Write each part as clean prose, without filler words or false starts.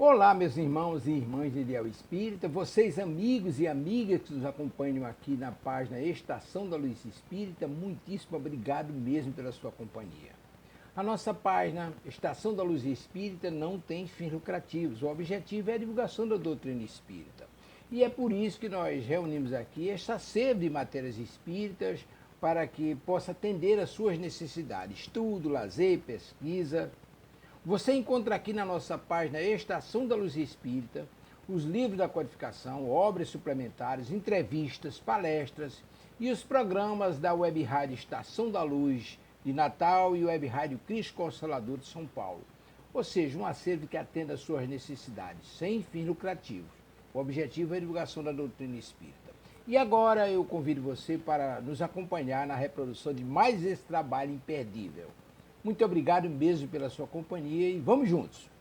Olá, meus irmãos e irmãs de Ideal Espírita, vocês amigos e amigas que nos acompanham aqui na página Estação da Luz Espírita, muitíssimo obrigado mesmo pela sua companhia. A nossa página Estação da Luz Espírita não tem fins lucrativos, o objetivo é a divulgação da doutrina espírita. E é por isso que nós reunimos aqui esta sede de matérias espíritas para que possa atender às suas necessidades, estudo, lazer, pesquisa. Você encontra aqui na nossa página Estação da Luz Espírita os livros da codificação, obras suplementares, entrevistas, palestras e os programas da Web Rádio Estação da Luz de Natal e Web Rádio Cristo Consolador de São Paulo. Ou seja, um acervo que atenda às suas necessidades, sem fins lucrativos. O objetivo é a divulgação da doutrina espírita. E agora eu convido você para nos acompanhar na reprodução de mais esse trabalho imperdível. Muito obrigado mesmo pela sua companhia e vamos juntos!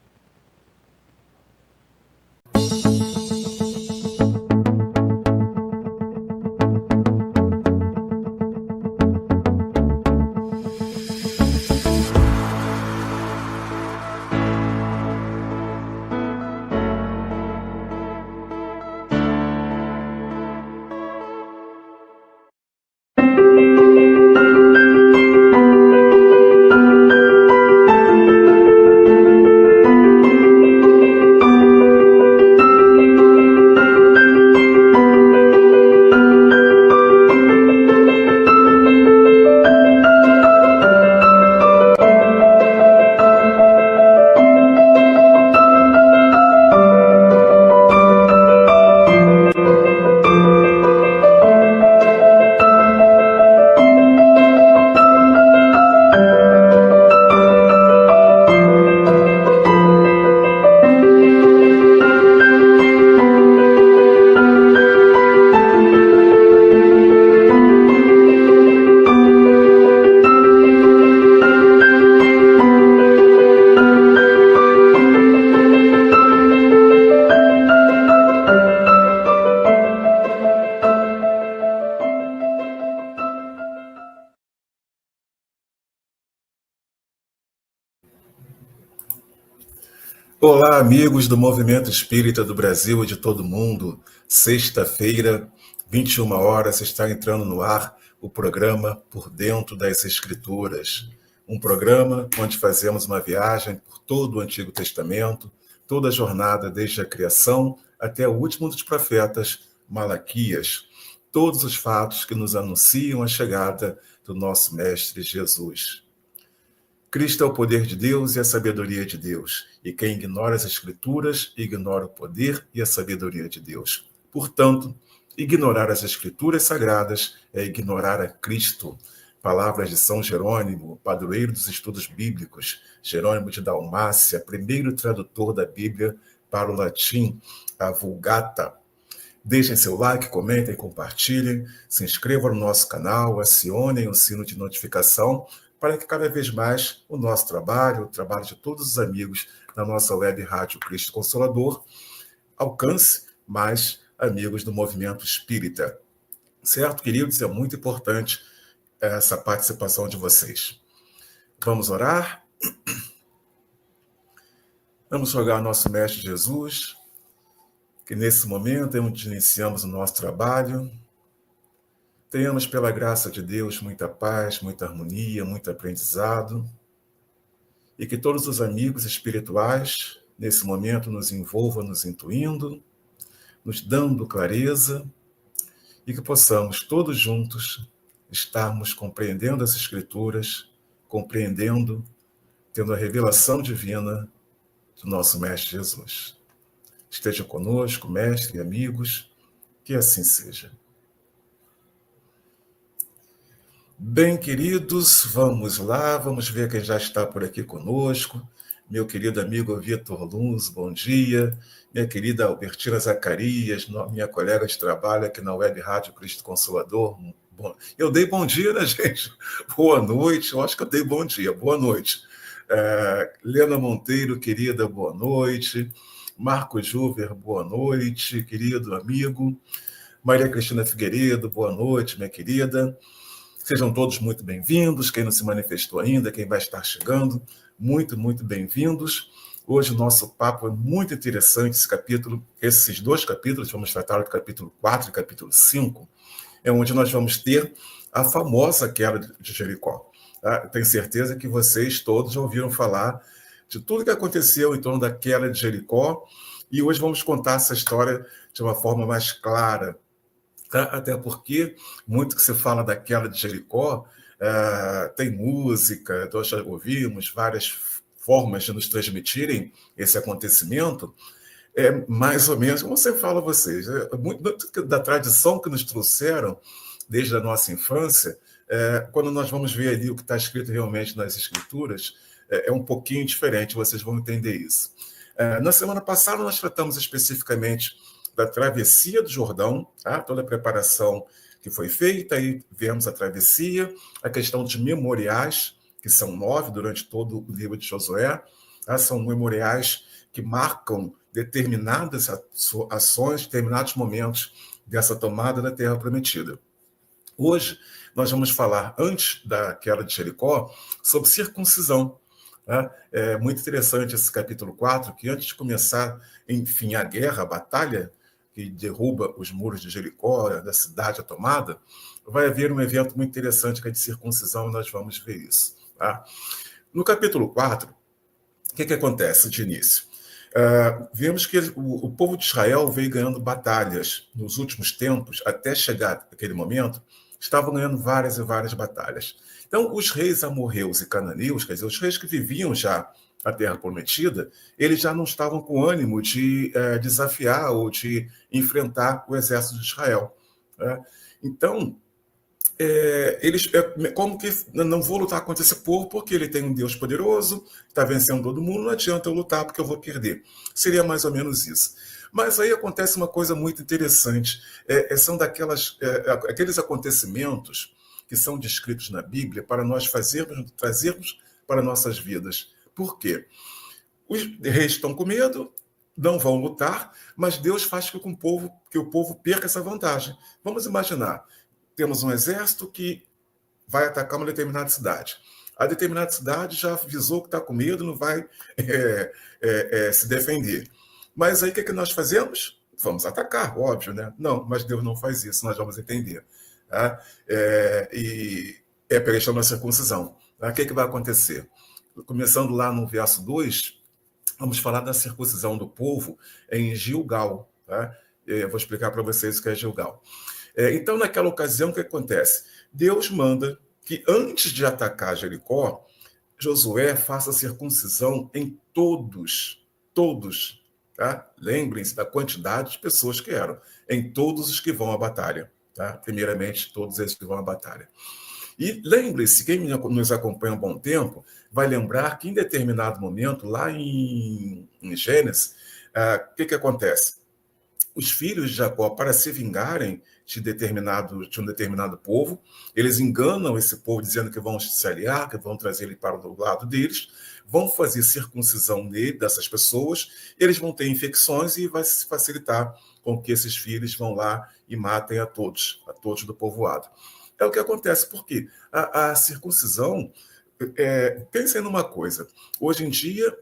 Olá, amigos do Movimento Espírita do Brasil e de todo mundo. Sexta-feira, 21 horas, está entrando no ar o programa Por Dentro das Escrituras. Um programa onde fazemos uma viagem por todo o Antigo Testamento, toda a jornada desde a criação até o último dos profetas, Malaquias. Todos os fatos que nos anunciam a chegada do nosso Mestre Jesus. Cristo é o poder de Deus e a sabedoria de Deus. E quem ignora as Escrituras, ignora o poder e a sabedoria de Deus. Portanto, ignorar as Escrituras sagradas é ignorar a Cristo. Palavras de São Jerônimo, padroeiro dos estudos bíblicos, Jerônimo de Dalmácia, primeiro tradutor da Bíblia para o latim, a Vulgata. Deixem seu like, comentem, compartilhem, se inscrevam no nosso canal, acionem o sino de notificação, para que cada vez mais o nosso trabalho, o trabalho de todos os amigos da nossa web Rádio Cristo Consolador, alcance mais amigos do movimento espírita. Certo, queridos? É muito importante essa participação de vocês. Vamos orar? Vamos rogar ao nosso Mestre Jesus, que nesse momento, onde iniciamos o nosso trabalho, tenhamos, pela graça de Deus, muita paz, muita harmonia, muito aprendizado, e que todos os amigos espirituais, nesse momento, nos envolvam, nos intuindo, nos dando clareza, e que possamos, todos juntos, estarmos compreendendo as Escrituras, compreendendo, tendo a revelação divina do nosso Mestre Jesus. Esteja conosco, Mestre e amigos, que assim seja. Bem, queridos, vamos lá, vamos ver quem já está por aqui conosco. Meu querido amigo Vitor Luz, bom dia. Minha querida Albertina Zacarias, minha colega de trabalho aqui na Web Rádio Cristo Consolador. Bom, eu dei bom dia, né, gente? Boa noite, eu acho que eu dei bom dia, boa noite. Lena Monteiro, querida, boa noite. Marco Juver, boa noite, querido amigo. Maria Cristina Figueiredo, boa noite, minha querida. Sejam todos muito bem-vindos, quem não se manifestou ainda, quem vai estar chegando, muito, muito bem-vindos. Hoje o nosso papo é muito interessante, esse capítulo, esses dois capítulos, vamos tratar do capítulo 4 e capítulo 5, é onde nós vamos ter a famosa queda de Jericó. Tá? Tenho certeza que vocês todos já ouviram falar de tudo que aconteceu em torno da queda de Jericó, e hoje vamos contar essa história de uma forma mais clara. Tá? Até porque muito que se fala da queda de Jericó, tem música, nós já ouvimos várias formas de nos transmitirem esse acontecimento, é mais ou menos, como você fala a vocês, muito da tradição que nos trouxeram desde a nossa infância, quando nós vamos ver ali o que está escrito realmente nas Escrituras, é um pouquinho diferente, vocês vão entender isso. Na semana passada, nós tratamos especificamente da travessia do Jordão, tá? Toda a preparação que foi feita, aí vemos a travessia, a questão dos memoriais, que são 9 durante todo o livro de Josué, tá? São memoriais que marcam determinadas ações, determinados momentos dessa tomada da Terra Prometida. Hoje, nós vamos falar, antes da queda de Jericó, sobre circuncisão. É muito interessante esse capítulo 4, que antes de começar, enfim, a guerra, a batalha, que derruba os muros de Jericó, da cidade a tomada, vai haver um evento muito interessante que é de circuncisão, e nós vamos ver isso. Tá? No capítulo 4, o que acontece de início? Vemos que o povo de Israel veio ganhando batalhas nos últimos tempos, até chegar aquele momento, estavam ganhando várias e várias batalhas. Então, os reis amorreus e cananeus, quer dizer, os reis que viviam já a Terra Prometida, eles já não estavam com ânimo de desafiar ou de enfrentar o exército de Israel. Né? Então, eles, como que não vou lutar contra esse povo porque ele tem um Deus poderoso, está vencendo todo mundo, não adianta eu lutar porque eu vou perder. Seria mais ou menos isso. Mas aí acontece uma coisa muito interessante. São aqueles acontecimentos que são descritos na Bíblia para nós trazermos para nossas vidas. Por quê? Os reis estão com medo, não vão lutar, mas Deus faz com que o povo perca essa vantagem. Vamos imaginar, temos um exército que vai atacar uma determinada cidade. A determinada cidade já avisou que está com medo, não vai se defender. Mas aí o que nós fazemos? Vamos atacar, óbvio, né? Não, mas Deus não faz isso, nós vamos entender. Tá? E é pela questão da circuncisão. Tá? O que vai acontecer? Começando lá no verso 2, vamos falar da circuncisão do povo em Gilgal. Tá? Eu vou explicar para vocês o que é Gilgal. Então, naquela ocasião, o que acontece? Deus manda que antes de atacar Jericó, Josué faça a circuncisão em todos. Tá? Lembrem-se da quantidade de pessoas que eram, em todos os que vão à batalha. Tá? Primeiramente, todos eles que vão à batalha. E lembre-se, quem nos acompanha há um bom tempo, vai lembrar que em determinado momento, lá em Gênesis, o que acontece? Os filhos de Jacó, para se vingarem de um determinado povo, eles enganam esse povo dizendo que vão se aliar, que vão trazer ele para o lado deles, vão fazer circuncisão dessas pessoas, eles vão ter infecções e vai se facilitar com que esses filhos vão lá e matem a todos do povoado. É o que acontece, porque a circuncisão, pensem numa coisa, hoje em dia,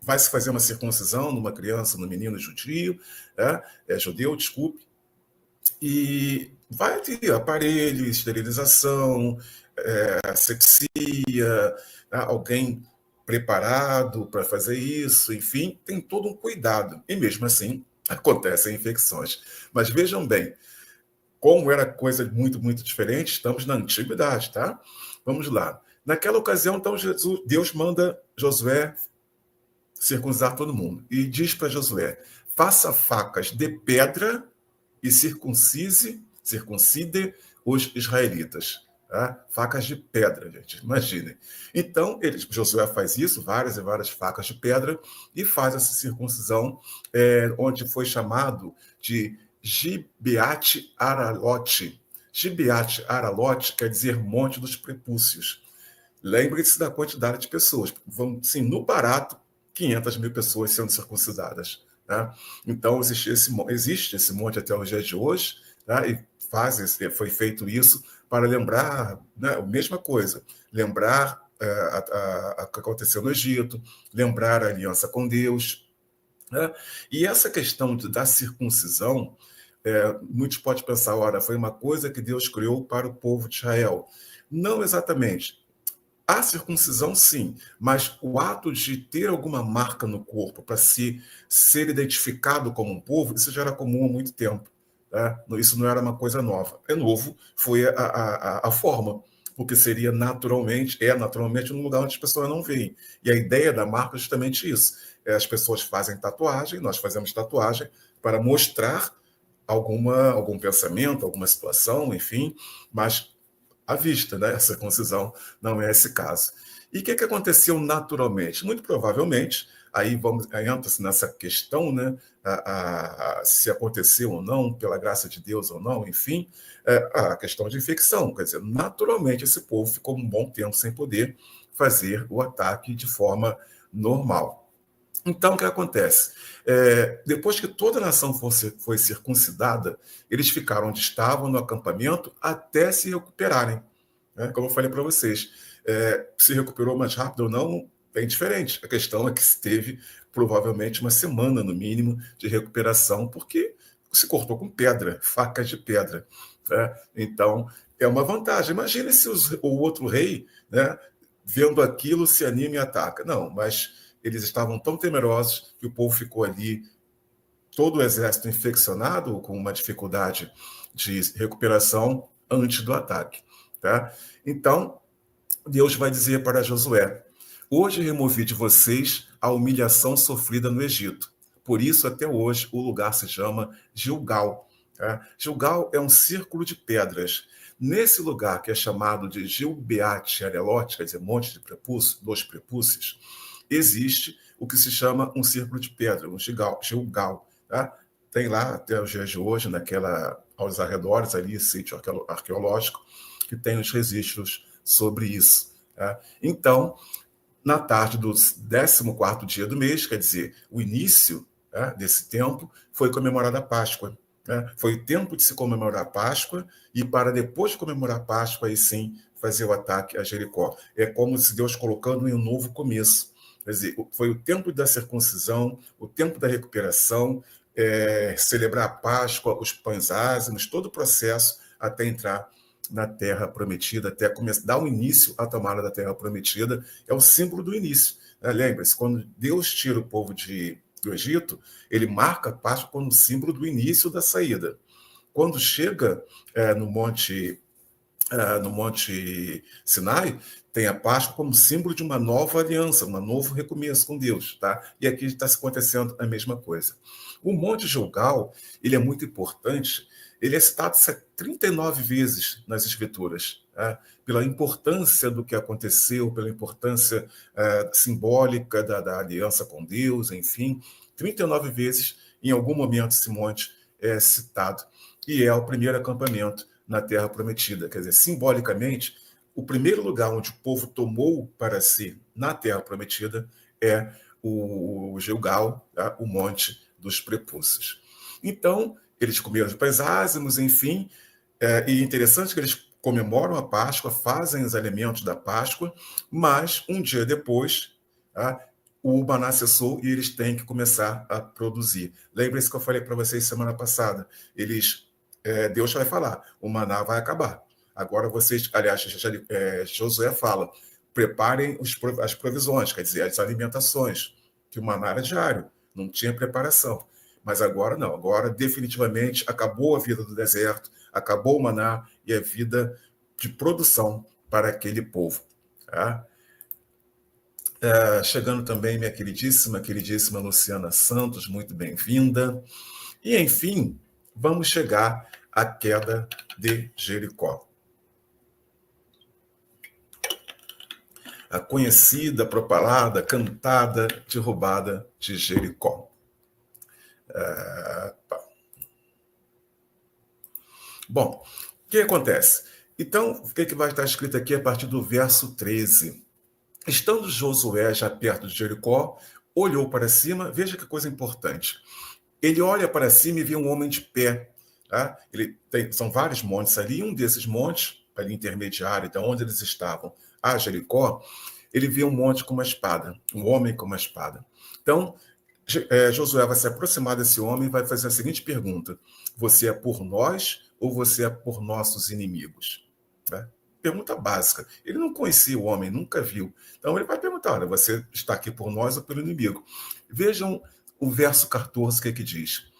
vai se fazer uma circuncisão numa criança, num menino judeu, desculpe, e vai ter aparelho, esterilização, asepsia, alguém preparado para fazer isso, enfim, tem todo um cuidado. E mesmo assim, acontecem infecções. Mas vejam bem, como era coisa muito, muito diferente, estamos na antiguidade, tá? Vamos lá. Naquela ocasião, então, Deus manda Josué circuncidar todo mundo. E diz para Josué, faça facas de pedra e circuncide os israelitas. Tá? Facas de pedra, gente, imaginem. Então, Josué faz isso, várias e várias facas de pedra, e faz essa circuncisão, onde foi chamado de Gibeat Aralote. Gibeat Aralote quer dizer Monte dos Prepúcios. Lembre-se da quantidade de pessoas. Sim, no barato, 500 mil pessoas sendo circuncidadas. Tá? Então, existe esse monte até os dias de hoje, tá? E foi feito isso para lembrar, né, a mesma coisa, lembrar o que aconteceu no Egito, lembrar a aliança com Deus, né? E essa questão da circuncisão, muitos podem pensar, ora, foi uma coisa que Deus criou para o povo de Israel. Não exatamente. A circuncisão, sim, mas o ato de ter alguma marca no corpo para ser identificado como um povo, isso já era comum há muito tempo. Tá? Isso não era uma coisa nova. É novo, foi a forma, porque seria naturalmente num lugar onde as pessoas não veem. E a ideia da marca é justamente isso. As pessoas fazem tatuagem, nós fazemos tatuagem para mostrar algum pensamento, alguma situação, enfim, mas à vista, né? Essa circuncisão não é esse caso. E o que aconteceu naturalmente? Muito provavelmente, aí entra-se nessa questão, né? Se aconteceu ou não, pela graça de Deus ou não, enfim, a questão de infecção. Quer dizer, naturalmente esse povo ficou um bom tempo sem poder fazer o ataque de forma normal. Então, o que acontece? Depois que toda a nação foi circuncidada, eles ficaram onde estavam, no acampamento, até se recuperarem. Né? Como eu falei para vocês, se recuperou mais rápido ou não, é indiferente. A questão é que se teve, provavelmente, uma semana, no mínimo, de recuperação, porque se cortou com pedra, facas de pedra. Né? Então, é uma vantagem. Imagine se o outro rei, né, vendo aquilo, se anima e ataca. Não, mas eles estavam tão temerosos que o povo ficou ali, todo o exército infeccionado, com uma dificuldade de recuperação antes do ataque. Tá? Então, Deus vai dizer para Josué: hoje removi de vocês a humilhação sofrida no Egito. Por isso, até hoje, o lugar se chama Gilgal. Tá? Gilgal é um círculo de pedras. Nesse lugar, que é chamado de Gilbeat Arelote, quer dizer, monte de prepúcio, 2 prepúcios, existe o que se chama um círculo de pedra, um Gilgal. Tá? Tem lá, até os dias de hoje, aos arredores ali, sítio arqueológico, que tem os registros sobre isso. Tá? Então, na tarde do 14º dia do mês, quer dizer, o início, tá, desse tempo, foi comemorada a Páscoa. Né? Foi o tempo de se comemorar a Páscoa, e para depois de comemorar a Páscoa, aí sim, fazer o ataque a Jericó. É como se Deus colocando em um novo começo. Quer dizer, foi o tempo da circuncisão, o tempo da recuperação, celebrar a Páscoa, os pães ázimos, todo o processo até entrar na Terra Prometida, até dar o início à tomada da Terra Prometida, é o símbolo do início. Lembre-se, quando Deus tira o povo do Egito, ele marca a Páscoa como símbolo do início da saída. Quando chega no Monte Sinai, tem a Páscoa como símbolo de uma nova aliança, um novo recomeço com Deus. Tá? E aqui está acontecendo a mesma coisa. O Monte Gilgal, ele é muito importante. Ele é citado 39 vezes nas Escrituras, tá? Pela importância do que aconteceu, pela importância simbólica da aliança com Deus, enfim. 39 vezes, em algum momento, esse monte é citado. E é o primeiro acampamento na Terra Prometida. Quer dizer, simbolicamente, o primeiro lugar onde o povo tomou para si na Terra Prometida é o Gilgal, tá? O Monte dos Prepúcios. Então, eles comeram os pães ázimos, enfim, e interessante que eles comemoram a Páscoa, fazem os alimentos da Páscoa, mas um dia depois, tá, o maná cessou e eles têm que começar a produzir. Lembre-se que eu falei para vocês semana passada, Deus vai falar, o maná vai acabar. Agora vocês, aliás, Josué fala, preparem as provisões, quer dizer, as alimentações, que o maná era diário, não tinha preparação. Mas agora não, agora definitivamente acabou a vida do deserto, acabou o maná e a vida de produção para aquele povo. Tá? Chegando também minha queridíssima Luciana Santos, muito bem-vinda. E, enfim, vamos chegar à queda de Jericó. A conhecida, propalada, cantada derrubada de Jericó. Bom, o que acontece? Então, o que vai estar escrito aqui a partir do verso 13? Estando Josué já perto de Jericó, olhou para cima, veja que coisa importante. Ele olha para cima e vê um homem de pé. Tá? São vários montes ali, um desses montes ali intermediário, de onde eles estavam, a Jericó, ele vê um monte com uma espada, um homem com uma espada. Então, Josué vai se aproximar desse homem e vai fazer a seguinte pergunta: você é por nós ou você é por nossos inimigos? Né? Pergunta básica. Ele não conhecia o homem, nunca viu. Então ele vai perguntar: olha, você está aqui por nós ou pelo inimigo? Vejam o verso 14, que diz: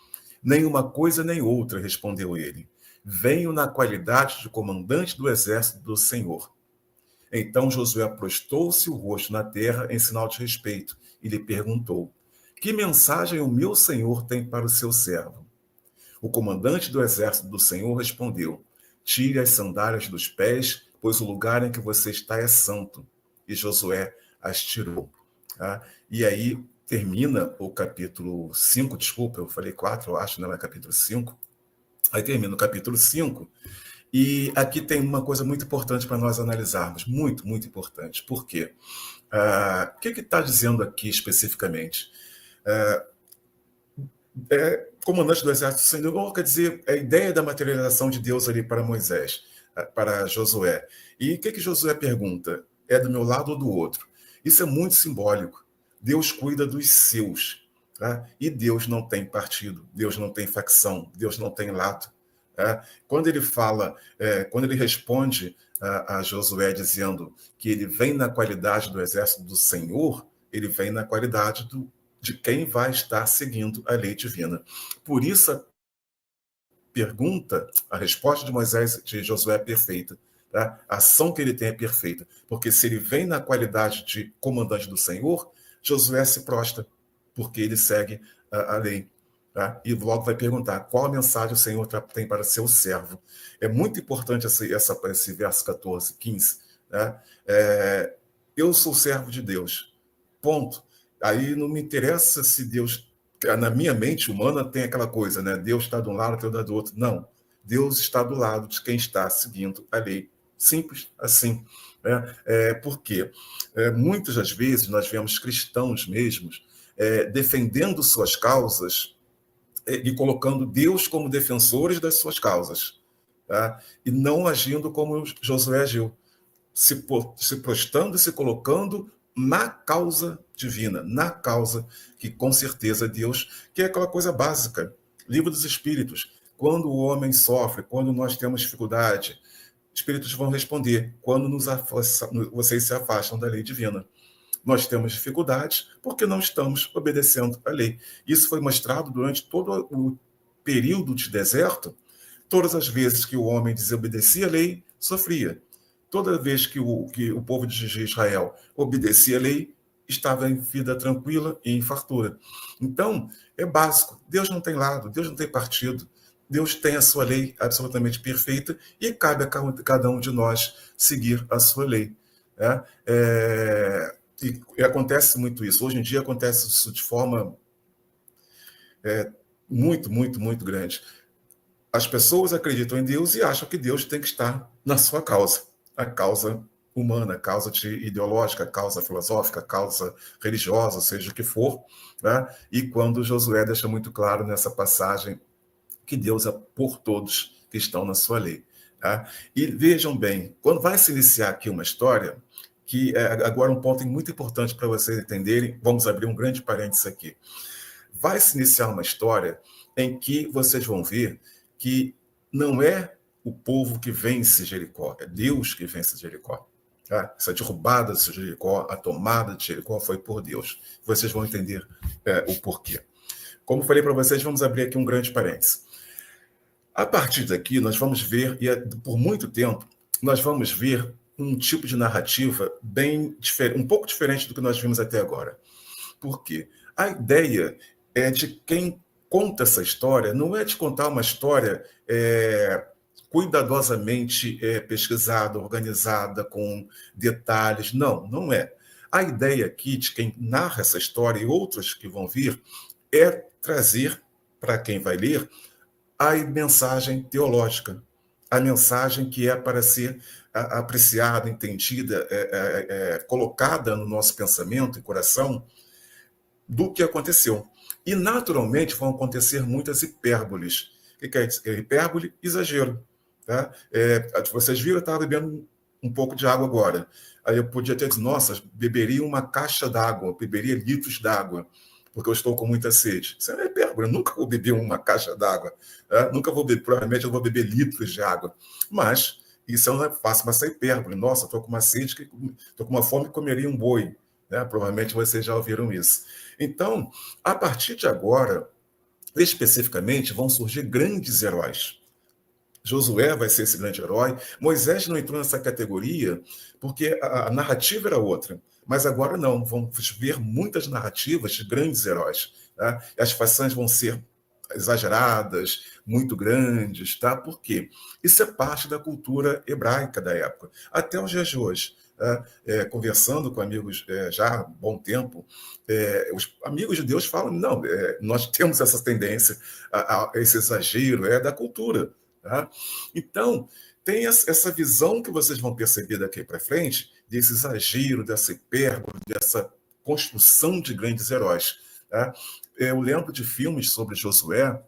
nenhuma coisa nem outra, respondeu ele. Venho na qualidade de comandante do exército do Senhor. Então Josué prostou-se o rosto na terra em sinal de respeito e lhe perguntou: que mensagem o meu senhor tem para o seu servo? O comandante do exército do Senhor respondeu: tire as sandálias dos pés, pois o lugar em que você está é santo. E Josué as tirou. Tá? E aí termina o capítulo 5, desculpa, eu falei 4, eu acho, não é capítulo 5. Aí termina o capítulo 5, e aqui tem uma coisa muito importante para nós analisarmos, muito, muito importante. Por quê? O que está dizendo aqui especificamente? Comandante do exército do Senhor, quer dizer, a ideia da materialização de Deus ali para Moisés, para Josué. E o que Josué pergunta? É do meu lado ou do outro? Isso é muito simbólico. Deus cuida dos seus. Tá? E Deus não tem partido, Deus não tem facção, Deus não tem lado. Tá? Quando ele fala, quando ele responde a Josué dizendo que ele vem na qualidade do exército do Senhor, ele vem na qualidade de quem vai estar seguindo a lei divina. Por isso, a resposta de Moisés, de Josué é perfeita. Tá? A ação que ele tem é perfeita. Porque se ele vem na qualidade de comandante do Senhor, Josué se prostra, porque ele segue a lei. Tá? E logo vai perguntar qual a mensagem o Senhor tem para seu servo. É muito importante esse verso 14, 15. Tá? Eu sou servo de Deus. Ponto. Aí não me interessa se Deus, na minha mente humana tem aquela coisa, né? Deus está de um lado, Deus está do outro. Não. Deus está do lado de quem está seguindo a lei. Simples assim. Por quê? Muitas das vezes nós vemos cristãos mesmos defendendo suas causas e colocando Deus como defensores das suas causas. Tá? E não agindo como Josué agiu. Se prostrando e se colocando na causa divina, na causa que com certeza Deus, que é aquela coisa básica, livro dos Espíritos, quando o homem sofre, quando nós temos dificuldade, Espíritos vão responder, quando vocês se afastam da lei divina. Nós temos dificuldades porque não estamos obedecendo a lei. Isso foi mostrado durante todo o período de deserto. Todas as vezes que o homem desobedecia a lei, sofria. Toda vez que o povo de Israel obedecia a lei, estava em vida tranquila e em fartura. Então, é básico. Deus não tem lado, Deus não tem partido. Deus tem a sua lei absolutamente perfeita e cabe a cada um de nós seguir a sua lei. E acontece muito isso. Hoje em dia acontece isso de forma muito, muito, muito grande. As pessoas acreditam em Deus e acham que Deus tem que estar na sua causa. A causa humana, a causa ideológica, a causa filosófica, a causa religiosa, seja o que for. Né? E quando Josué deixa muito claro nessa passagem que Deus é por todos que estão na sua lei. Tá? E vejam bem, quando vai se iniciar aqui uma história, que agora um ponto muito importante para vocês entenderem, vamos abrir um grande parênteses aqui. Vai se iniciar uma história em que vocês vão ver que não é o povo que vence Jericó, é Deus que vence Jericó. Tá? Essa derrubada de Jericó, a tomada de Jericó foi por Deus. Vocês vão entender o porquê. Como falei para vocês, vamos abrir aqui um grande parênteses. A partir daqui, nós vamos ver, e por muito tempo, nós vamos ver um tipo de narrativa bem diferente, um pouco diferente do que nós vimos até agora. Por quê? A ideia é de quem conta essa história, não é de contar uma história cuidadosamente pesquisada, organizada, com detalhes. Não, não é. A ideia aqui de quem narra essa história e outras que vão vir é trazer para quem vai ler a mensagem teológica, a mensagem que é para ser apreciada, entendida, colocada no nosso pensamento e coração do que aconteceu. E, naturalmente, vão acontecer muitas hipérboles. O que quer dizer hipérbole? Exagero. Tá? Vocês viram, eu estava bebendo um pouco de água agora. Aí eu podia ter dito, nossa, beberia uma caixa d'água, beberia litros d'água, porque eu estou com muita sede. Isso é hipérbole, eu nunca vou beber uma caixa d'água, tá? Nunca vou beber, provavelmente eu vou beber litros de água. Mas isso eu não faço, mas é hipérbole. Nossa, estou com uma sede, estou com uma fome que comeria um boi. Né? Provavelmente vocês já ouviram isso. Então, a partir de agora, especificamente, vão surgir grandes heróis. Josué vai ser esse grande herói. Moisés não entrou nessa categoria porque a narrativa era outra. Mas agora não, vamos ver muitas narrativas de grandes heróis. Tá? As façanhas vão ser exageradas, muito grandes, tá? Por quê? Isso é parte da cultura hebraica da época, até os dias de hoje. Tá? Conversando com amigos já há bom tempo, os amigos de Deus falam, não, nós temos essa tendência a esse exagero, é da cultura. Tá? Então, tem essa visão que vocês vão perceber daqui para frente, desse exagero, dessa hipérbole, dessa construção de grandes heróis. Tá? Eu lembro de filmes sobre Josué,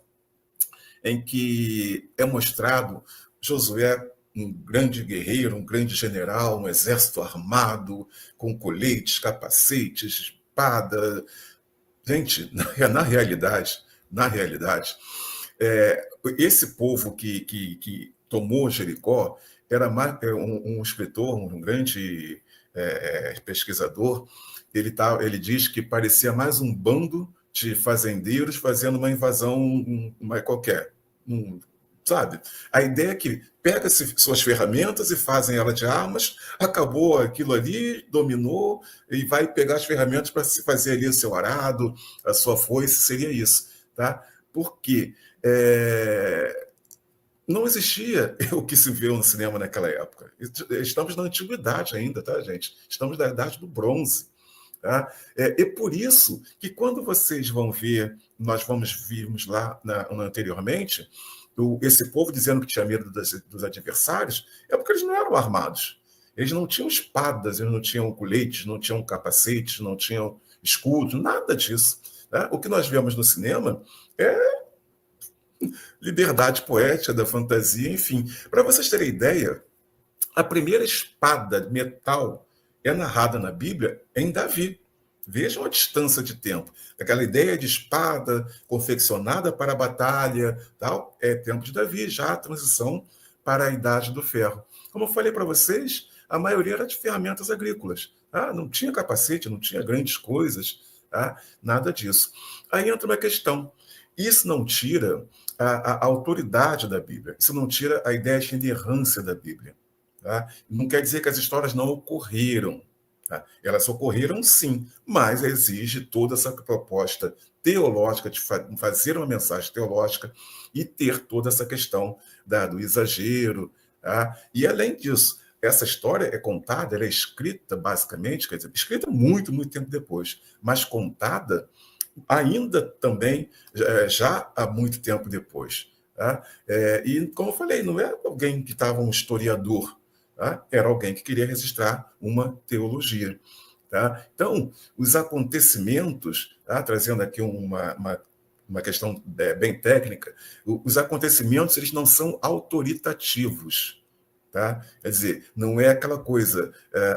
em que é mostrado Josué, um grande guerreiro, um grande general, um exército armado, com coletes, capacetes, espada. Gente, na realidade, esse povo que tomou Jericó era um escritor, um grande pesquisador. Ele diz que parecia mais um bando de fazendeiros fazendo uma invasão qualquer. Sabe? A ideia é que pega suas ferramentas e fazem ela de armas, acabou aquilo ali, dominou, e vai pegar as ferramentas para fazer ali o seu arado, a sua foice, seria isso. Tá? Por quê? Não existia o que se viu no cinema naquela época. Estamos na antiguidade ainda, tá, gente? Estamos na idade do bronze. Tá? É por isso que quando vocês vão ver, nós vimos lá anteriormente, esse povo dizendo que tinha medo dos adversários, é porque eles não eram armados. Eles não tinham espadas, eles não tinham coletes, não tinham capacetes, não tinham escudo, nada disso. Tá? O que nós vemos no cinema é liberdade poética da fantasia, enfim. Para vocês terem ideia, a primeira espada de metal é narrada na Bíblia em Davi. Vejam a distância de tempo. Aquela ideia de espada confeccionada para a batalha, tal, é tempo de Davi, já a transição para a Idade do Ferro. Como eu falei para vocês, a maioria era de ferramentas agrícolas. Tá? Não tinha capacete, não tinha grandes coisas, tá? Nada disso. Aí entra uma questão. Isso não tira a autoridade da Bíblia. Isso não tira a ideia de inerrância da Bíblia. Tá? Não quer dizer que as histórias não ocorreram. Tá? Elas ocorreram sim, mas exige toda essa proposta teológica de fazer uma mensagem teológica e ter toda essa questão do exagero. Tá? E além disso, essa história é contada, ela é escrita basicamente, quer dizer, escrita muito, muito tempo depois, mas contada ainda também já há muito tempo depois. Tá? E, como eu falei, não é alguém que estava um historiador, tá? Era alguém que queria registrar uma teologia. Tá? Então, os acontecimentos, tá? Trazendo aqui uma questão bem técnica, os acontecimentos eles não são autoritativos. Tá? Quer dizer, não é aquela coisa,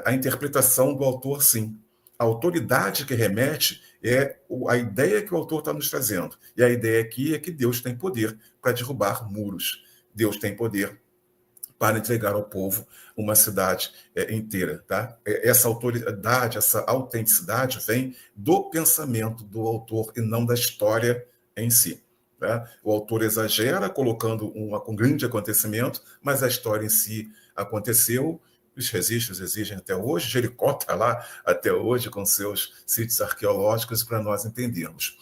a interpretação do autor, sim. A autoridade que remete é a ideia que o autor está nos trazendo. E a ideia aqui é que Deus tem poder para derrubar muros. Deus tem poder para entregar ao povo uma cidade inteira. Tá? Essa autoridade, essa autenticidade vem do pensamento do autor e não da história em si. Tá? O autor exagera, colocando um grande acontecimento, mas a história em si aconteceu. Os registros exigem até hoje, Jericó está lá até hoje com seus sítios arqueológicos para nós entendermos.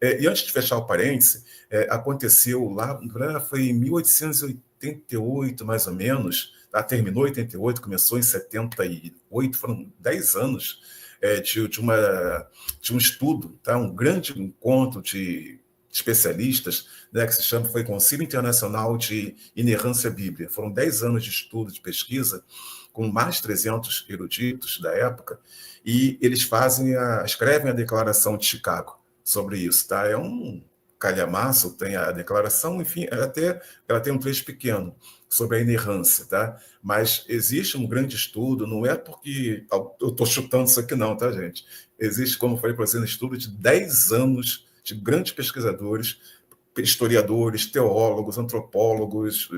E antes de fechar o parêntese, aconteceu lá, foi em 1888, mais ou menos, tá? Terminou em 88, começou em 78, foram 10 anos de um estudo, tá? Um grande encontro de especialistas, né, que se chama, foi Concílio Internacional de Inerrância Bíblica. Foram 10 anos de estudo, de pesquisa, com mais de 300 eruditos da época, e eles escrevem a Declaração de Chicago sobre isso. Tá? É um calhamaço, tem a declaração, enfim, ela tem um trecho pequeno, sobre a inerrância, tá? Mas existe um grande estudo, não é porque eu estou chutando isso aqui não, tá, gente? Existe, como eu falei para vocês, um estudo de 10 anos de grandes pesquisadores, historiadores, teólogos, antropólogos,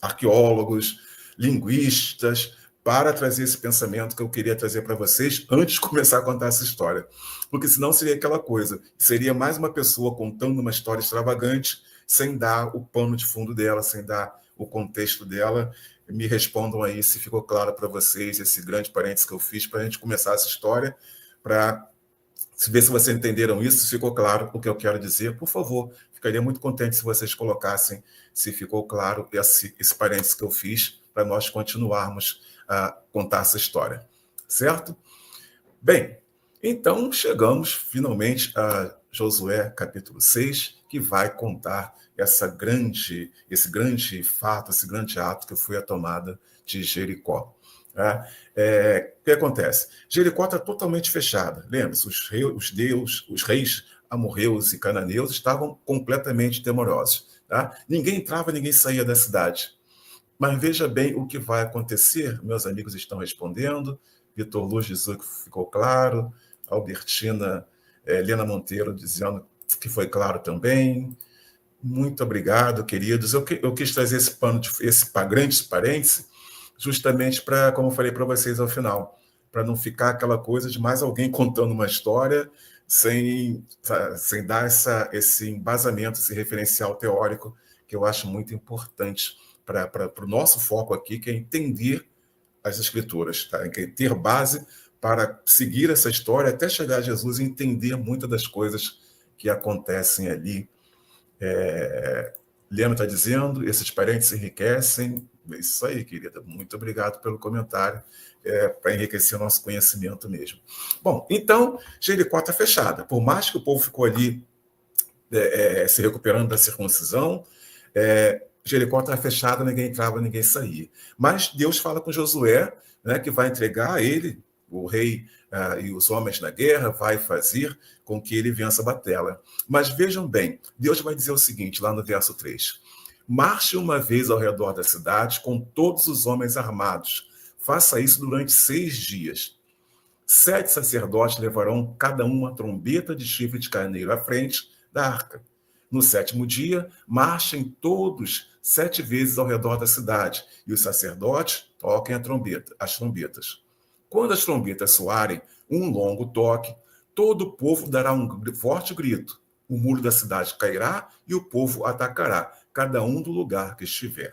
arqueólogos, linguistas, para trazer esse pensamento que eu queria trazer para vocês antes de começar a contar essa história. Porque senão seria aquela coisa, seria mais uma pessoa contando uma história extravagante, sem dar o pano de fundo dela, sem dar o contexto dela. Me respondam aí se ficou claro para vocês esse grande parênteses que eu fiz para a gente começar essa história, para ver se vocês entenderam isso, se ficou claro o que eu quero dizer. Por favor, ficaria muito contente se vocês colocassem se ficou claro esse parênteses que eu fiz, para nós continuarmos a contar essa história. Certo? Bem, então chegamos finalmente a Josué capítulo 6, que vai contar esse grande fato, esse grande ato que foi a tomada de Jericó. O que acontece? Jericó está totalmente fechada. Lembre-se, os reis amorreus e cananeus estavam completamente temorosos. Tá? Ninguém entrava, ninguém saía da cidade. Mas veja bem o que vai acontecer. Meus amigos estão respondendo. Vitor Luz dizendo que ficou claro. Albertina Helena Monteiro dizendo que foi claro também. Muito obrigado, queridos. Eu quis trazer esse grande parêntese justamente para, como eu falei para vocês ao final, para não ficar aquela coisa de mais alguém contando uma história sem dar esse embasamento, esse referencial teórico, que eu acho muito importante para o nosso foco aqui, que é entender as Escrituras, tá? Que é ter base para seguir essa história até chegar a Jesus e entender muitas das coisas que acontecem ali. Liana está dizendo, esses parentes enriquecem. Isso aí, querida. Muito obrigado pelo comentário, para enriquecer o nosso conhecimento mesmo. Bom, então, Jericó está fechada. Por mais que o povo ficou ali se recuperando da circuncisão, Jericó está fechada, ninguém entrava, ninguém saía. Mas Deus fala com Josué, né, que vai entregar a ele, o rei e os homens na guerra, vai fazer com que ele vença a batalha. Mas vejam bem, Deus vai dizer o seguinte, lá no verso 3. Marche uma vez ao redor da cidade com todos os homens armados. Faça isso durante 6 dias. 7 sacerdotes levarão cada um uma trombeta de chifre de carneiro à frente da arca. No 7º dia, marchem todos 7 vezes ao redor da cidade, e os sacerdotes toquem as trombetas. Quando as trombetas soarem um longo toque, todo o povo dará um forte grito. O muro da cidade cairá e o povo atacará, cada um do lugar que estiver.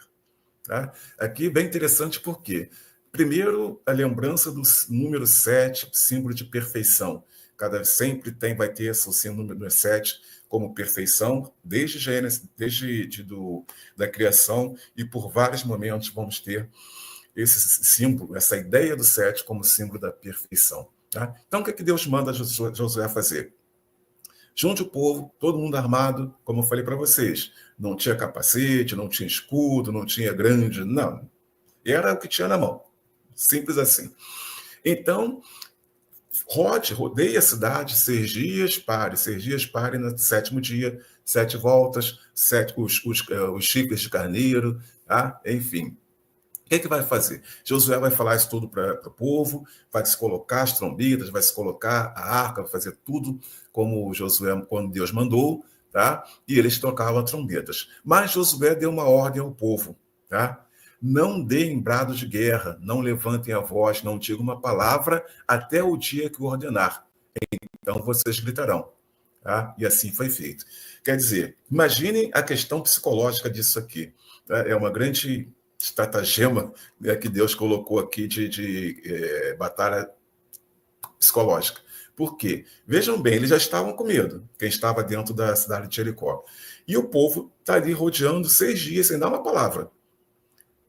Tá? Aqui é bem interessante porque, primeiro, a lembrança do número 7, símbolo de perfeição. Sempre vai ter o símbolo número 7 como perfeição, desde Gênesis, da criação, e por vários momentos vamos ter esse símbolo, essa ideia do 7 como símbolo da perfeição. Tá? Então, o que Deus manda Josué fazer? Junte o povo, todo mundo armado, como eu falei para vocês. Não tinha capacete, não tinha escudo, não tinha grande, não. Era o que tinha na mão. Simples assim. Então, rodeie a cidade 6 dias, pare. 6 dias, pare no 7º dia, 7 voltas, os chifres de carneiro, tá? Enfim. O que vai fazer? Josué vai falar isso tudo para o povo, vai se colocar as trombetas, vai se colocar a arca, vai fazer tudo como quando Deus mandou, tá? E eles tocavam trombetas. Mas Josué deu uma ordem ao povo, tá? Não deem brado de guerra, não levantem a voz, não digam uma palavra até o dia que o ordenar. Então vocês gritarão. Tá? E assim foi feito. Quer dizer, imaginem a questão psicológica disso aqui. Tá? É uma grande estratagema, né, que Deus colocou aqui de batalha psicológica. Por quê? Vejam bem, eles já estavam com medo, quem estava dentro da cidade de Jericó. E o povo está ali rodeando 6 dias sem dar uma palavra.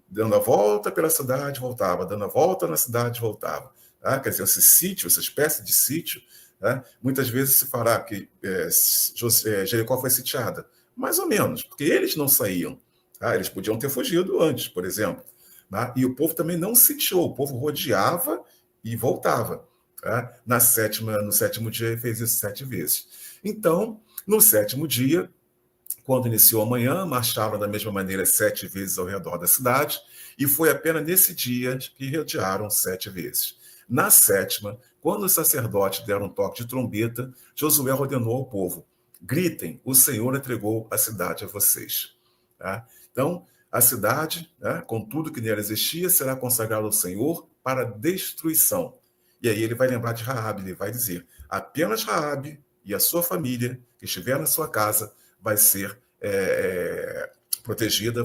Dando a volta pela cidade, voltava. Dando a volta na cidade, voltava. Tá? Quer dizer, esse sítio, essa espécie de sítio, tá? Muitas vezes se fará que Jericó foi sitiada. Mais ou menos, porque eles não saíam. Tá? Eles podiam ter fugido antes, por exemplo. Tá? E o povo também não sitiou, o povo rodeava e voltava. Tá? No 7º dia, ele fez isso 7 vezes. Então, no 7º dia, Quando iniciou a manhã, marcharam da mesma maneira 7 vezes ao redor da cidade, e foi apenas nesse dia que rodearam 7 vezes. Na sétima, quando os sacerdotes deram um toque de trombeta, Josué ordenou ao povo: gritem, o Senhor entregou a cidade a vocês. Tá? Então, a cidade, né, com tudo que nela existia, será consagrada ao Senhor para destruição. E aí ele vai lembrar de Raabe, ele vai dizer: apenas Raabe e a sua família, que estiver na sua casa, vai ser protegida,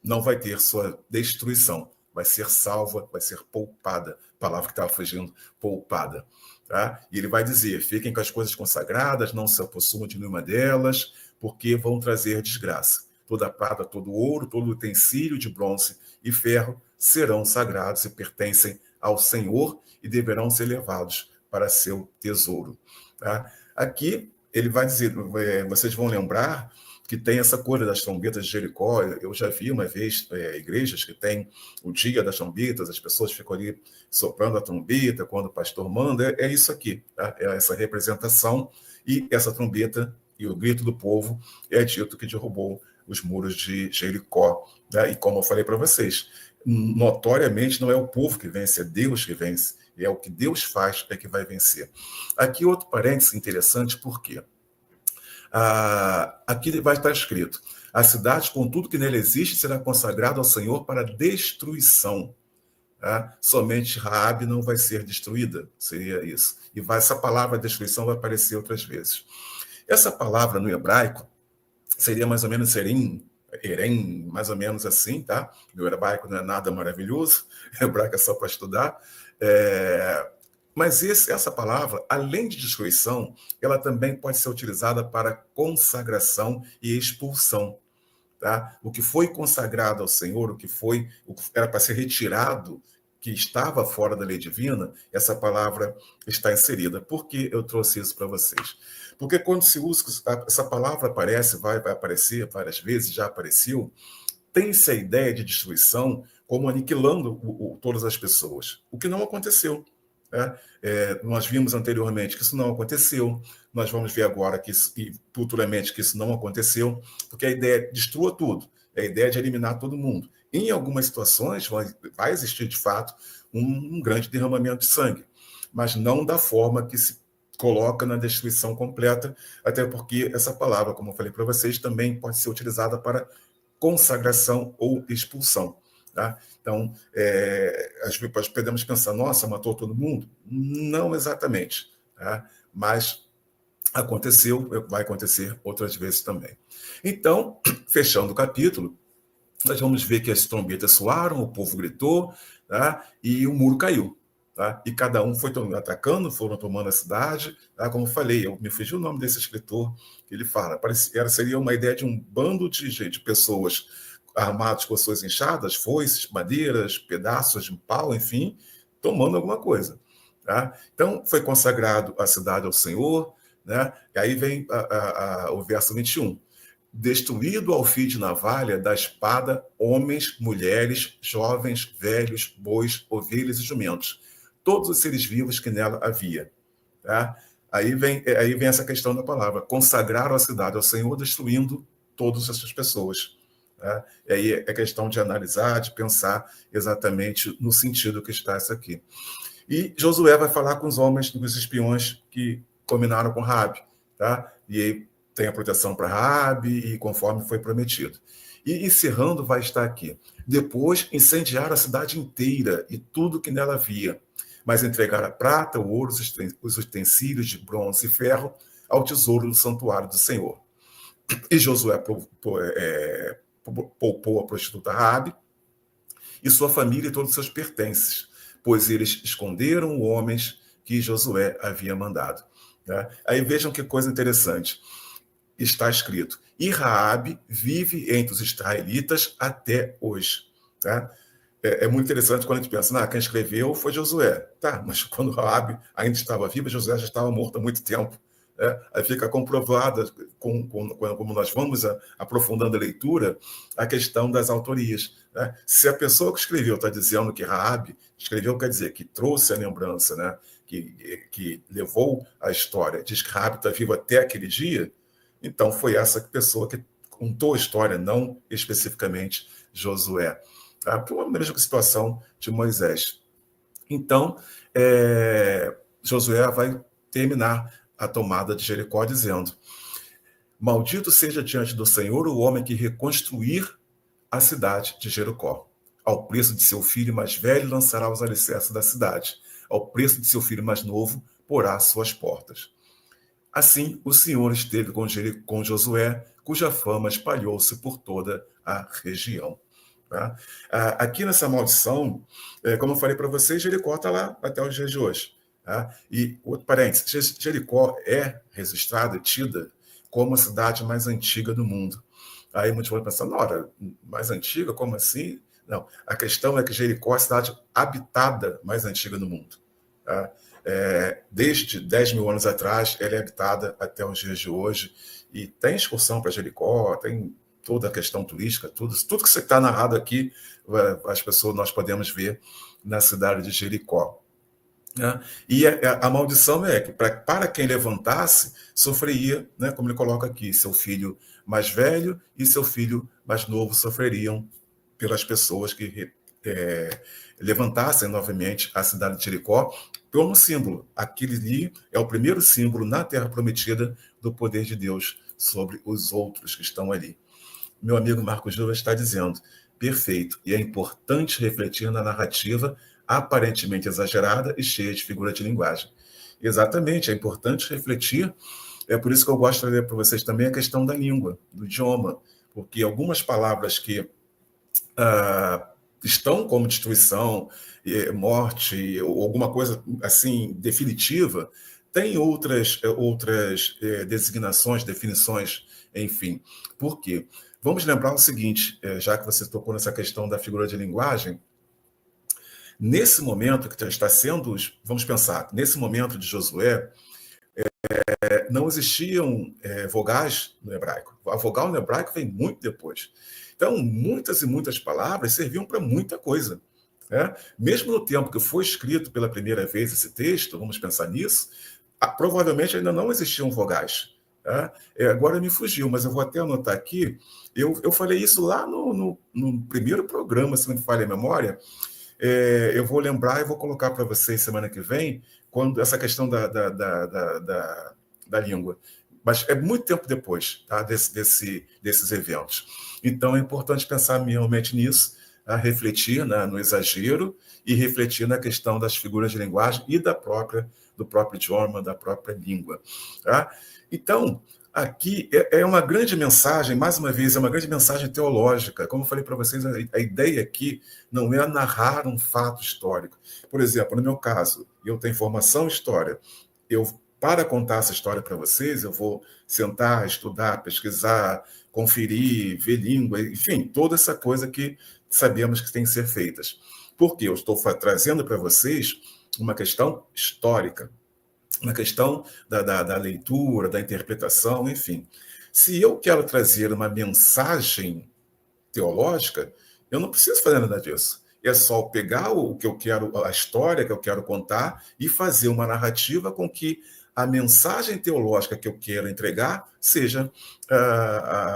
não vai ter sua destruição, vai ser salva, vai ser poupada. Palavra que estava fugindo, poupada. Tá? E ele vai dizer: fiquem com as coisas consagradas, não se possuam de nenhuma delas, porque vão trazer desgraça. Toda prata, todo ouro, todo utensílio de bronze e ferro serão sagrados e pertencem ao Senhor e deverão ser levados para seu tesouro. Tá? Aqui ele vai dizer, vocês vão lembrar que tem essa coisa das trombetas de Jericó. Eu já vi uma vez igrejas que tem o dia das trombetas, as pessoas ficam ali soprando a trombeta quando o pastor manda. É isso aqui, tá? É essa representação, e essa trombeta e o grito do povo é dito que derrubou os muros de Jericó. Né? E como eu falei para vocês, notoriamente não é o povo que vence, é Deus que vence. É o que Deus faz é que vai vencer. Aqui outro parênteses interessante, por quê? Aqui vai estar escrito: a cidade, com tudo que nela existe, será consagrada ao Senhor para destruição. Tá? Somente Raabe não vai ser destruída, seria isso. E essa palavra destruição vai aparecer outras vezes. Essa palavra no hebraico seria mais ou menos serim, erem, mais ou menos assim, tá? Meu hebraico não é nada maravilhoso, hebraico é só para estudar. Mas essa palavra, além de destruição, ela também pode ser utilizada para consagração e expulsão. Tá? O que foi consagrado ao Senhor, o que era para ser retirado, que estava fora da lei divina, essa palavra está inserida. Por que eu trouxe isso para vocês? Porque quando se usa, essa palavra aparece, vai aparecer várias vezes, já apareceu, tem-se a ideia de destruição como aniquilando todas as pessoas, o que não aconteceu. Nós vimos anteriormente que isso não aconteceu, nós vamos ver agora e futuramente que isso não aconteceu, porque a ideia é destrua tudo, é a ideia de eliminar todo mundo. Em algumas situações vai existir de fato um grande derramamento de sangue, mas não da forma que se coloca na destruição completa, até porque essa palavra, como eu falei para vocês, também pode ser utilizada para consagração ou expulsão. Tá? Então, às vezes podemos pensar: nossa, matou todo mundo? Não exatamente, tá? Mas aconteceu, vai acontecer outras vezes também. Então, fechando o capítulo, nós vamos ver que as trombetas soaram, o povo gritou, tá? E o muro caiu. Tá? E cada um foi atacando, foram tomando a cidade. Tá? Como eu falei, me fugiu o nome desse escritor, que ele fala, seria uma ideia de um bando de pessoas armados com suas enxadas, foices, madeiras, pedaços de pau, enfim, tomando alguma coisa. Tá? Então, foi consagrado a cidade ao Senhor, né? E aí vem o verso 21. Destruído ao fio de navalha da espada, homens, mulheres, jovens, velhos, bois, ovelhas e jumentos, todos os seres vivos que nela havia. Tá? Aí vem essa questão da palavra: consagraram a cidade ao Senhor, destruindo todas essas pessoas. Tá? E aí é questão de analisar, de pensar exatamente no sentido que está isso aqui. E Josué vai falar com os homens, dos espiões que combinaram com Raabe, tá? E aí tem a proteção para Raabe, e conforme foi prometido. E encerrando, vai estar aqui: depois incendiaram a cidade inteira e tudo que nela havia, mas entregaram a prata, o ouro, os utensílios de bronze e ferro ao tesouro do santuário do Senhor. E Josué poupou a prostituta Raabe e sua família e todos os seus pertences, pois eles esconderam os homens que Josué havia mandado. Tá? Aí vejam que coisa interessante. Está escrito: e Raabe vive entre os israelitas até hoje. Tá? É muito interessante quando a gente pensa: quem escreveu foi Josué. Tá, mas quando Raabe ainda estava viva, Josué já estava morto há muito tempo. Aí fica comprovada, como nós vamos aprofundando a leitura, a questão das autorias. Né? Se a pessoa que escreveu está dizendo que Raabe escreveu, quer dizer que trouxe a lembrança, né? que levou a história, diz que Raabe está vivo até aquele dia, Então, foi essa pessoa que contou a história, não especificamente Josué. Tá? Para uma mesma situação de Moisés. Então, Josué vai terminar a tomada de Jericó dizendo: maldito seja diante do Senhor o homem que reconstruir a cidade de Jericó. Ao preço de seu filho mais velho lançará os alicerces da cidade. Ao preço de seu filho mais novo porá suas portas. Assim, o Senhor esteve com Josué, cuja fama espalhou-se por toda a região. Tá? Aqui nessa maldição, como eu falei para vocês, Jericó está lá até os dias de hoje. Tá? E, outro parênteses, Jericó é registrada, tida como a cidade mais antiga do mundo. Aí muitos vão pensar, ora, mais antiga? Como assim? Não, a questão é que Jericó é a cidade habitada mais antiga do mundo. Tá? Desde 10 mil anos atrás, ela é habitada até os dias de hoje, e tem excursão para Jericó, tem toda a questão turística, tudo que você está narrado aqui, as pessoas, nós podemos ver na cidade de Jericó. E a maldição é que para quem levantasse, sofreria, né, como ele coloca aqui, seu filho mais velho e seu filho mais novo sofreriam pelas pessoas que levantassem novamente a cidade de Jericó como símbolo. Aquele ali é o primeiro símbolo na Terra Prometida do poder de Deus sobre os outros que estão ali. Meu amigo Marcos Júlia está dizendo, perfeito, e é importante refletir na narrativa aparentemente exagerada e cheia de figura de linguagem. Exatamente, é importante refletir, é por isso que eu gosto de ler para vocês também a questão da língua, do idioma, porque algumas palavras que estão como destruição, morte, ou alguma coisa assim definitiva, tem outras designações, definições, enfim. Por quê? Vamos lembrar o seguinte, já que você tocou nessa questão da figura de linguagem, nesse momento que está sendo, vamos pensar, nesse momento de Josué, não existiam vogais no hebraico. A vogal no hebraico vem muito depois. Então, muitas e muitas palavras serviam para muita coisa. Mesmo no tempo que foi escrito pela primeira vez esse texto, vamos pensar nisso, provavelmente ainda não existiam vogais. Agora me fugiu, mas eu vou até anotar aqui. Eu falei isso lá no primeiro programa, se não me falha a memória. Eu vou lembrar e vou colocar para vocês semana que vem, quando essa questão da língua. Mas é muito tempo depois, tá, desses eventos. Então é importante pensar realmente nisso, refletir no exagero e refletir na questão das figuras de linguagem e do próprio idioma, da própria língua. Tá? Então, aqui é uma grande mensagem, mais uma vez, é uma grande mensagem teológica. Como eu falei para vocês, a ideia aqui não é narrar um fato histórico. Por exemplo, no meu caso, eu tenho formação em história. Para contar essa história para vocês, eu vou sentar, estudar, pesquisar, conferir, ver língua, enfim, toda essa coisa que sabemos que tem que ser feitas. Porque eu estou trazendo para vocês uma questão histórica, uma questão da leitura, da interpretação, enfim. Se eu quero trazer uma mensagem teológica, eu não preciso fazer nada disso. É só pegar o que eu quero, a história que eu quero contar e fazer uma narrativa com que a mensagem teológica que eu quero entregar seja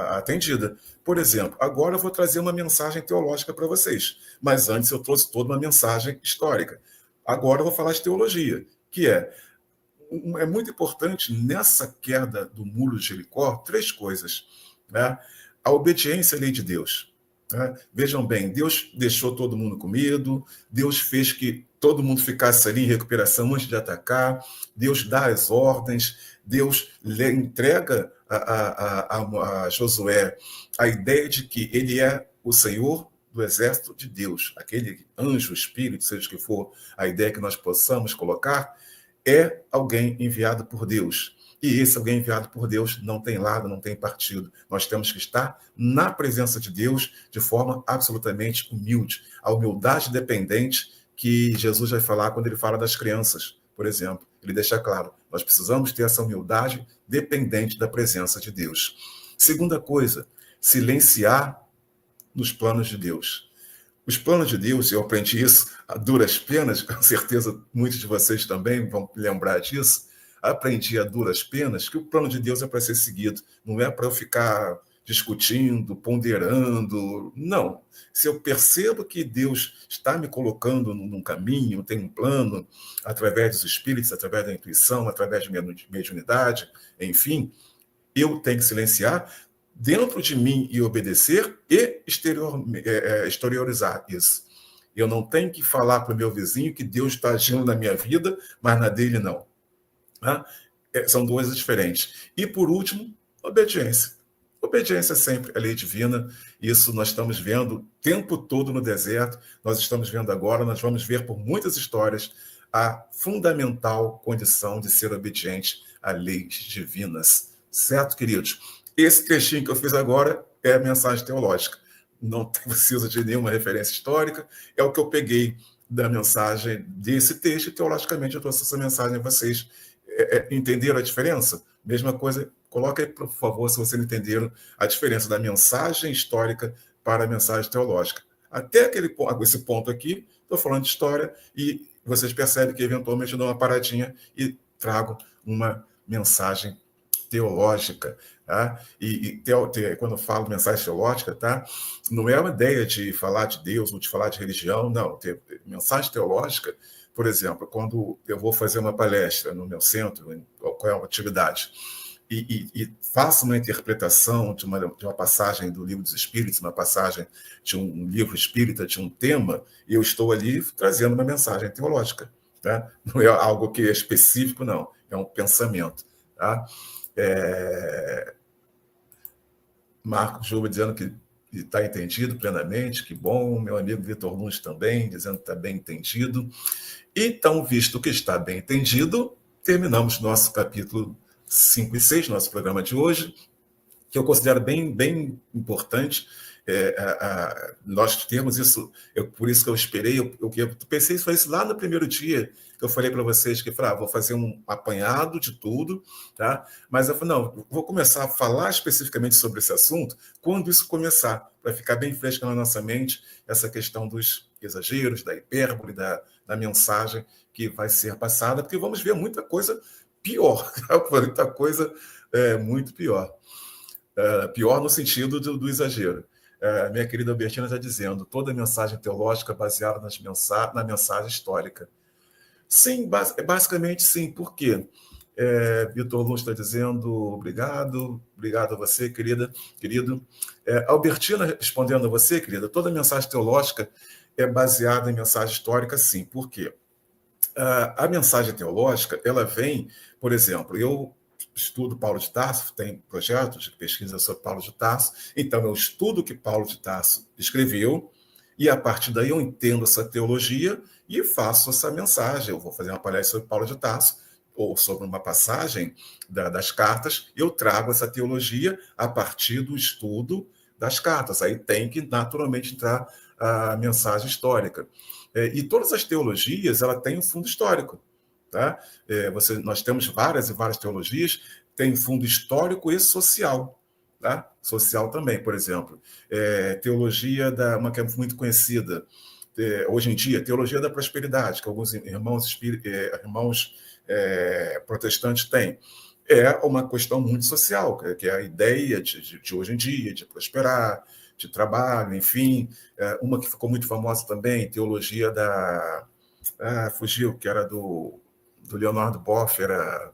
atendida. Por exemplo, agora eu vou trazer uma mensagem teológica para vocês, mas antes eu trouxe toda uma mensagem histórica. Agora eu vou falar de teologia, que é muito importante nessa queda do muro de Jericó, 3 coisas. Né? A obediência à lei de Deus. Né? Vejam bem, Deus deixou todo mundo com medo, Deus fez que todo mundo ficasse ali em recuperação antes de atacar, Deus dá as ordens, Deus entrega a Josué a ideia de que ele é o Senhor do exército de Deus, aquele anjo, espírito, seja o que for a ideia que nós possamos colocar, é alguém enviado por Deus. E esse alguém enviado por Deus não tem lado, não tem partido. Nós temos que estar na presença de Deus de forma absolutamente humilde. A humildade dependente que Jesus vai falar quando ele fala das crianças, por exemplo. Ele deixa claro, nós precisamos ter essa humildade dependente da presença de Deus. Segunda coisa, silenciar nos planos de Deus. Os planos de Deus, eu aprendi isso a duras penas, com certeza muitos de vocês também vão lembrar disso. aprendi a duras penas que o plano de Deus é para ser seguido, não é para eu ficar discutindo, ponderando, não. Se eu percebo que Deus está me colocando num caminho, tem um plano, através dos espíritos, através da intuição, através de minha mediunidade, enfim, eu tenho que silenciar dentro de mim e obedecer e exteriorizar isso. Eu não tenho que falar para o meu vizinho que Deus está agindo na minha vida, mas na dele não. Tá? São coisas diferentes. E, por último, obediência. Obediência sempre à lei divina. Isso nós estamos vendo o tempo todo no deserto. Nós estamos vendo agora, nós vamos ver por muitas histórias a fundamental condição de ser obediente a leis divinas. Certo, queridos? Esse trechinho que eu fiz agora é a mensagem teológica. Não precisa de nenhuma referência histórica. É o que eu peguei da mensagem desse texto e, teologicamente, eu trouxe essa mensagem a vocês. Entenderam a diferença? Mesma coisa, coloca aí, por favor, se vocês entenderam a diferença da mensagem histórica para a mensagem teológica. Até esse ponto aqui, estou falando de história e vocês percebem que, eventualmente, eu dou uma paradinha e trago uma mensagem teológica. Tá? Quando eu falo mensagem teológica, tá? Não é uma ideia de falar de Deus ou de falar de religião, não. Mensagem teológica, por exemplo, quando eu vou fazer uma palestra no meu centro, qual é a atividade, e faço uma interpretação de uma passagem do Livro dos Espíritos, uma passagem de um livro espírita, de um tema, e eu estou ali trazendo uma mensagem teológica. Tá? Não é algo que é específico, não. É um pensamento. Tá? Marco Juba dizendo que está entendido plenamente, que bom. Meu amigo Vitor Nunes também, dizendo que está bem entendido. Então, visto que está bem entendido, terminamos nosso capítulo 5 e 6, nosso programa de hoje, que eu considero bem importante. Nós termos isso, por isso que eu esperei, eu pensei isso lá no primeiro dia, que eu falei para vocês que vou fazer um apanhado de tudo, tá? Mas eu falei, não, vou começar a falar especificamente sobre esse assunto quando isso começar, para ficar bem fresca na nossa mente essa questão dos exageros, da hipérbole, da mensagem que vai ser passada, porque vamos ver muita coisa pior, muita coisa muito pior. Pior no sentido do exagero. Minha querida Albertina está dizendo, toda mensagem teológica baseada na mensagem histórica. Sim, basicamente sim. Por quê? Vitor Luz está dizendo, obrigado a você, querido. Albertina respondendo a você, querida, toda mensagem teológica é baseada em mensagem histórica, sim. Por quê? A mensagem teológica, ela vem, por exemplo, eu estudo Paulo de Tarso, tem projetos de pesquisa sobre Paulo de Tarso, então eu estudo o que Paulo de Tarso escreveu, e a partir daí eu entendo essa teologia e faço essa mensagem. Eu vou fazer uma palestra sobre Paulo de Tarso, ou sobre uma passagem das cartas, eu trago essa teologia a partir do estudo das cartas. Aí tem que, naturalmente, entrar a mensagem histórica. E todas as teologias, ela tem um fundo histórico. Tá? Nós temos várias e várias teologias, tem fundo histórico e social. Tá? Social também, por exemplo. Teologia, uma que é muito conhecida hoje em dia, teologia da prosperidade, que alguns irmãos protestantes têm. É uma questão muito social, que é a ideia de hoje em dia, de prosperar, de trabalho, enfim. Uma que ficou muito famosa também, teologia fugiu, que era do Leonardo Boff, era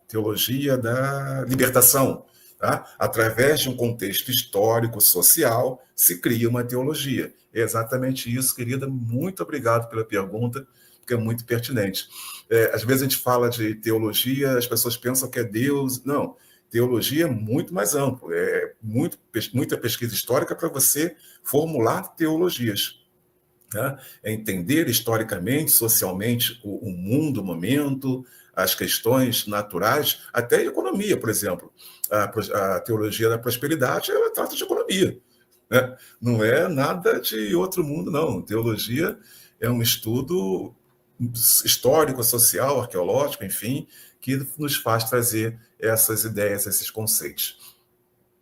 teologia da libertação. Tá? Através de um contexto histórico, social, se cria uma teologia. É exatamente isso, querida. Muito obrigado pela pergunta, porque é muito pertinente. Às vezes a gente fala de teologia, as pessoas pensam que é Deus. Não, teologia é muito mais amplo. Muita pesquisa histórica para você formular teologias. Tá? É entender historicamente, socialmente, o mundo, o momento, as questões naturais, até a economia, por exemplo. A teologia da prosperidade, ela trata de economia. Né? Não é nada de outro mundo, não. Teologia é um estudo histórico, social, arqueológico, enfim, que nos faz trazer essas ideias, esses conceitos.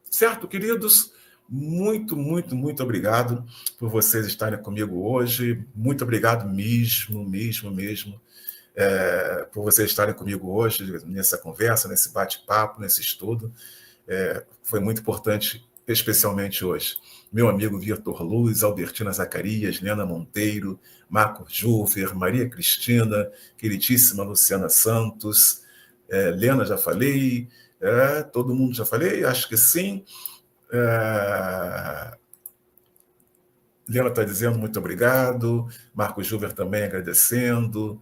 Certo, queridos? Muito, muito, muito obrigado por vocês estarem comigo hoje. Muito obrigado mesmo. por vocês estarem comigo hoje nessa conversa, nesse bate-papo, nesse estudo. Foi muito importante, especialmente hoje. Meu amigo Vitor Luz, Albertina Zacarias, Lena Monteiro, Marco Juver, Maria Cristina, queridíssima Luciana Santos, Lena já falei, todo mundo já falei, acho que sim. Lena está dizendo muito obrigado, Marco Juver também agradecendo,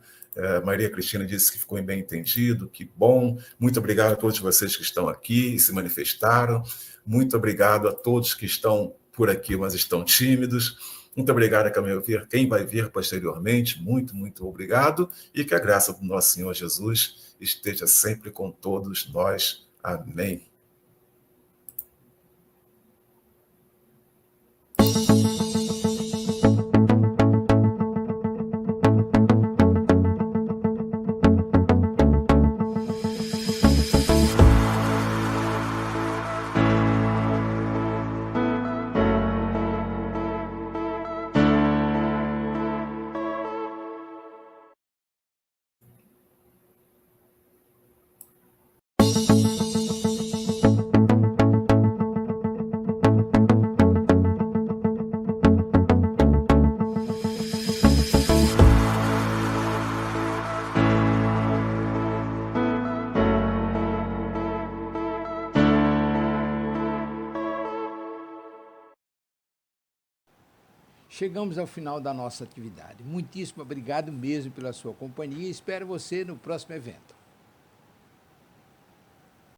Maria Cristina disse que ficou bem entendido, que bom. Muito obrigado a todos vocês que estão aqui e se manifestaram. Muito obrigado a todos que estão por aqui, mas estão tímidos. Muito obrigado a quem vai vir posteriormente. Muito, muito obrigado. E que a graça do nosso Senhor Jesus esteja sempre com todos nós. Amém. Chegamos ao final da nossa atividade. Muitíssimo obrigado mesmo pela sua companhia e espero você no próximo evento.